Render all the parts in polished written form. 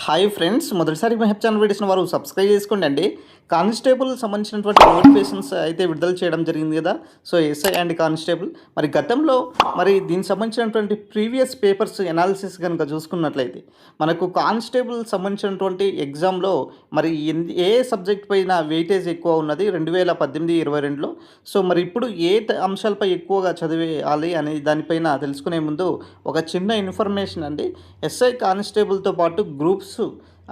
Hi friends, మొదటిసారి మహబ్ channel వీడియోస్ని వారు సబ్స్క్రైబ్ చేసుకోండి అండి. కానిస్టేబుల్ సంబంధించినటువంటి నోటిఫికేషన్స్ అయితే విడుదల చేయడం జరిగింది కదా. సో ఎస్ఐ అండ్ కానిస్టేబుల్ మరి గతంలో దీనికి సంబంధించినటువంటి ప్రీవియస్ పేపర్స్ ఎనాలిసిస్ కనుక చూసుకున్నట్లయితే మనకు కానిస్టేబుల్ సంబంధించినటువంటి ఎగ్జామ్లో ఏ సబ్జెక్ట్ పైన వెయిటేజ్ ఎక్కువ ఉన్నది 2018-22లో. సో మరి ఇప్పుడు అంశాలపై ఎక్కువగా చదివేయాలి అనే దానిపైన తెలుసుకునే ముందు ఒక చిన్న ఇన్ఫర్మేషన్ అండి. ఎస్ఐ కానిస్టేబుల్తో పాటు గ్రూప్స్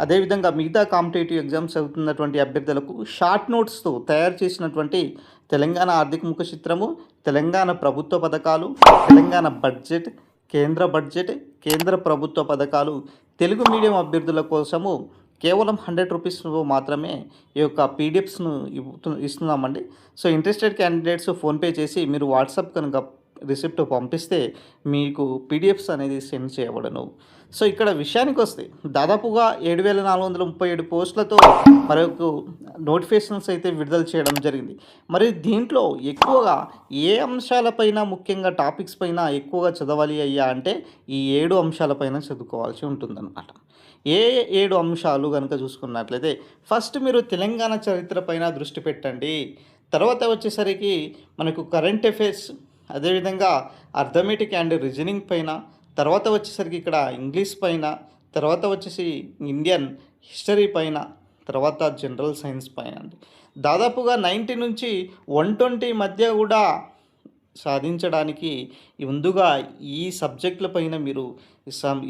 అదేవిధంగా మిగతా కాంపిటేటివ్ ఎగ్జామ్స్ చదువుతున్నటువంటి అభ్యర్థులకు షార్ట్ నోట్స్తో తయారు చేసినటువంటి తెలంగాణ ఆర్థిక ముఖ చిత్రము, తెలంగాణ ప్రభుత్వ పథకాలు, తెలంగాణ బడ్జెట్, కేంద్ర ప్రభుత్వ పథకాలు తెలుగు మీడియం అభ్యర్థుల కోసము కేవలం 100 రూపీస్లో మాత్రమే ఈ యొక్క పీడిఎఫ్స్ను ఇస్తున్నామండి. సో ఇంట్రెస్టెడ్ క్యాండిడేట్స్ ఫోన్పే చేసి మీరు వాట్సాప్ కనుక రిసిప్ట్ పంపిస్తే మీకు పీడిఎఫ్స్ అనేది సెండ్ చేయబడను. సో ఇక్కడ విషయానికి వస్తే దాదాపుగా 7,437 పోస్టులతో మరొక నోటిఫికేషన్స్ అయితే విడుదల చేయడం జరిగింది. మరి దీంట్లో ఎక్కువగా ఏ అంశాలపైన, ముఖ్యంగా టాపిక్స్ పైన ఎక్కువగా చదవాలి అయ్యా అంటే ఈ 7 అంశాలపైన చదువుకోవాల్సి ఉంటుందన్నమాట. ఏ 7 అంశాలు కనుక చూసుకున్నట్లయితే ఫస్ట్ మీరు తెలంగాణ చరిత్ర పైన దృష్టి పెట్టండి. తర్వాత వచ్చేసరికి మనకు కరెంట్ అఫైర్స్, అదేవిధంగా అర్థమెటిక్ అండ్ రీజనింగ్ పైన, తర్వాత వచ్చేసరికి ఇక్కడ ఇంగ్లీష్ పైన, తర్వాత వచ్చేసి ఇండియన్ హిస్టరీ పైన, తర్వాత జనరల్ సైన్స్ పైన అండి. దాదాపుగా 90 నుంచి 120 మధ్య కూడా సాధించడానికి ముందుగా ఈ సబ్జెక్టుల పైన మీరు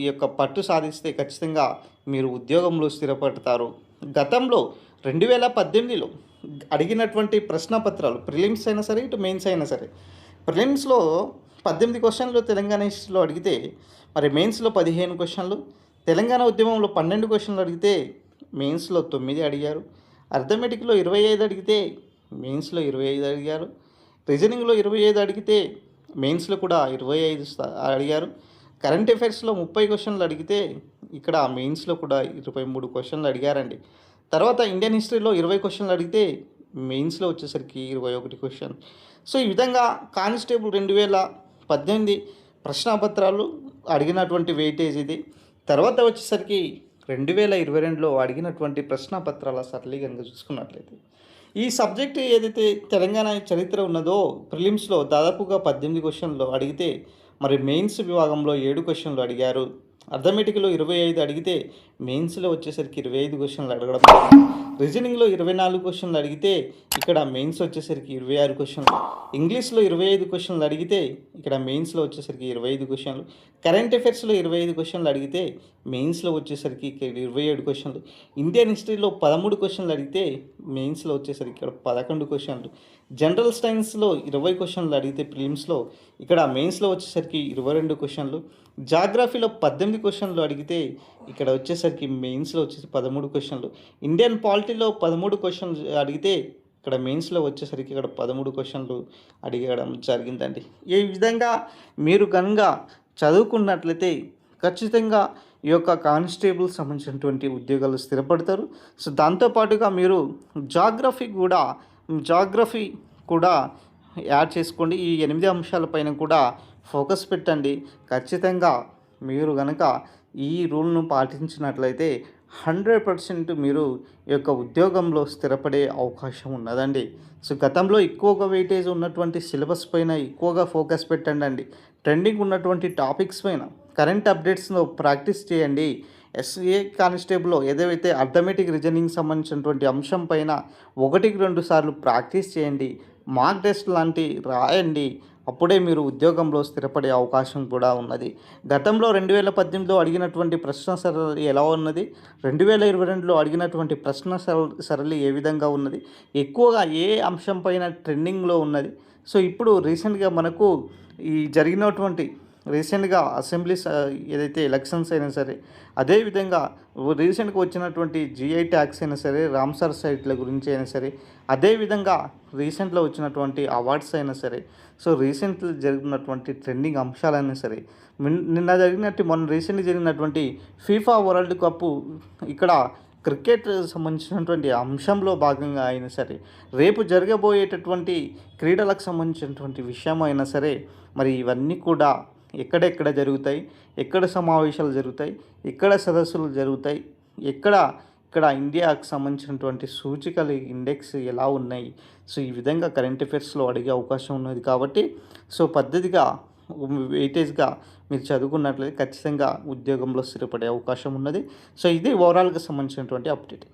ఈ యొక్క పట్టు సాధిస్తే ఖచ్చితంగా మీరు ఉద్యోగంలో స్థిరపడతారు. గతంలో 2018లో అడిగినటువంటి ప్రశ్నపత్రాలు ప్రిలిమ్స్ అయినా సరే, ఇటు మెయిన్స్ అయినా సరే, ప్రిలిమ్స్లో 18 క్వశ్చన్లు తెలంగాణ హిస్టరీలో అడిగితే మెయిన్స్లో 15 క్వశ్చన్లు, తెలంగాణ ఉద్యమంలో 12 క్వశ్చన్లు అడిగితే మెయిన్స్లో 9 అడిగారు, అర్థమెటిక్లో 25 అడిగితే మెయిన్స్లో 25 అడిగారు, రీజనింగ్లో 25 అడిగితే మెయిన్స్లో కూడా 25 అడిగారు, కరెంట్ అఫైర్స్లో 30 క్వశ్చన్లు అడిగితే ఇక్కడ మెయిన్స్లో కూడా 23 క్వశ్చన్లు అడిగారండి. తర్వాత ఇండియన్ హిస్టరీలో 20 క్వశ్చన్లు అడిగితే మెయిన్స్లో వచ్చేసరికి 21 క్వశ్చన్. సో ఈ విధంగా కానిస్టేబుల్ 2018 ప్రశ్నాపత్రాలు అడిగినటువంటి వెయిటేజ్ ఇది. తర్వాత వచ్చేసరికి 2022లో అడిగినటువంటి ప్రశ్నాపత్రాల సరళి కనుక చూసుకున్నట్లయితే ఈ సబ్జెక్ట్ ఏదైతే తెలంగాణ చరిత్ర ఉన్నదో ప్రిలిమ్స్లో దాదాపుగా 18 క్వశ్చన్లు అడిగితే మెయిన్స్ విభాగంలో 7 క్వశ్చన్లు అడిగారు. అర్థమెటిక్లో 25 అడిగితే మెయిన్స్లో వచ్చేసరికి 25 క్వశ్చన్లు అడగడం, రీజనింగ్లో 24 క్వశ్చన్లు అడిగితే ఇక్కడ మెయిన్స్ వచ్చేసరికి 26 క్వశ్చన్లు, ఇంగ్లీష్లో 25 క్వశ్చన్లు అడిగితే ఇక్కడ మెయిన్స్లో వచ్చేసరికి 25 క్వశ్చన్లు, కరెంట్ అఫైర్స్లో 25 క్వశ్చన్లు అడిగితే మెయిన్స్లో వచ్చేసరికి 27 క్వశ్చన్లు, ఇండియన్ హిస్టరీలో 13 క్వశ్చన్లు అడిగితే మెయిన్స్లో వచ్చేసరికి ఇక్కడ 11 క్వశ్చన్లు, జనరల్ సైన్స్లో 20 క్వశ్చన్లు అడిగితే ప్రిలిమ్స్లో ఇక్కడ మెయిన్స్లో వచ్చేసరికి 22 క్వశ్చన్లు, జాగ్రఫీలో 18 క్వశ్చన్లు అడిగితే ఇక్కడ వచ్చేసరికి మెయిన్స్లో వచ్చేసి 13 క్వశ్చన్లు, ఇండియన్ పాలిటీలో 13 క్వశ్చన్లు అడిగితే ఇక్కడ మెయిన్స్లో వచ్చేసరికి ఇక్కడ 13 క్వశ్చన్లు అడిగడం జరిగిందండి. ఈ విధంగా మీరు కనుక చదువుకున్నట్లయితే ఖచ్చితంగా ఈ యొక్క కానిస్టేబుల్ సంబంధించినటువంటి ఉద్యోగాలు స్థిరపడతారు. సో దాంతోపాటుగా మీరు జాగ్రఫీ కూడా యాడ్ చేసుకోండి. ఈ 8 అంశాలపైన కూడా ఫోకస్ పెట్టండి. ఖచ్చితంగా మీరు కనుక ఈ రూల్ను పాటించినట్లయితే 100% మీరు ఈ యొక్క ఉద్యోగంలో స్థిరపడే అవకాశం ఉన్నదండి. సో గతంలో ఎక్కువగా వెయిటేజ్ ఉన్నటువంటి సిలబస్ పైన ఎక్కువగా ఫోకస్ పెట్టండి. ట్రెండింగ్ ఉన్నటువంటి టాపిక్స్ పైన కరెంట్ అప్డేట్స్ను ప్రాక్టీస్ చేయండి. ఎస్ఏ కానిస్టేబుల్లో ఏదైతే అర్థమెటిక్ రీజనింగ్ సంబంధించినటువంటి అంశం పైన 1-2 సార్లు ప్రాక్టీస్ చేయండి. మాక్ టెస్ట్ లాంటి రాయండి. అప్పుడే మీరు ఉద్యోగంలో స్థిరపడే అవకాశం కూడా ఉన్నది. గతంలో 2018లో అడిగినటువంటి ప్రశ్న సరళి ఎలా ఉన్నది, 2022లో అడిగినటువంటి ప్రశ్న సరళి ఏ విధంగా ఉన్నది, ఎక్కువగా ఏ అంశం పైన ట్రెండింగ్లో ఉన్నది. సో ఇప్పుడు రీసెంట్గా మనకు ఈ జరిగినటువంటి అసెంబ్లీస్ ఏదైతే ఎలక్షన్స్ అయినా సరే, అదేవిధంగా రీసెంట్గా వచ్చినటువంటి జిఐ ట్యాక్స్ అయినా సరే, రామ్సార్ సైట్ల గురించి అయినా సరే, అదేవిధంగా రీసెంట్లో వచ్చినటువంటి అవార్డ్స్ అయినా సరే, సో రీసెంట్లో జరిగినటువంటి ట్రెండింగ్ అంశాలైనా సరే, మొన్న రీసెంట్గా జరిగినటువంటి ఫీఫా వరల్డ్ కప్ ఇక్కడ క్రికెట్ సంబంధించినటువంటి అంశంలో భాగంగా అయినా సరే, రేపు జరగబోయేటటువంటి క్రీడలకు సంబంధించినటువంటి విషయం అయినా సరే, ఇవన్నీ కూడా ఎక్కడెక్కడ జరుగుతాయి, ఎక్కడ సమావేశాలు జరుగుతాయి, ఎక్కడ సదస్సులు జరుగుతాయి, ఎక్కడ ఇక్కడ ఇండియాకు సంబంధించినటువంటి సూచికలు ఇండెక్స్ ఎలా ఉన్నాయి, సో ఈ విధంగా కరెంట్ అఫైర్స్లో అడిగే అవకాశం ఉన్నది. కాబట్టి సో పద్ధతిగా వెయిటేజ్గా మీరు చదువుకున్నట్లయితే ఖచ్చితంగా ఉద్యోగంలో స్థిరపడే అవకాశం ఉన్నది. సో ఇది ఓవరాల్గా సంబంధించినటువంటి అప్డేట్.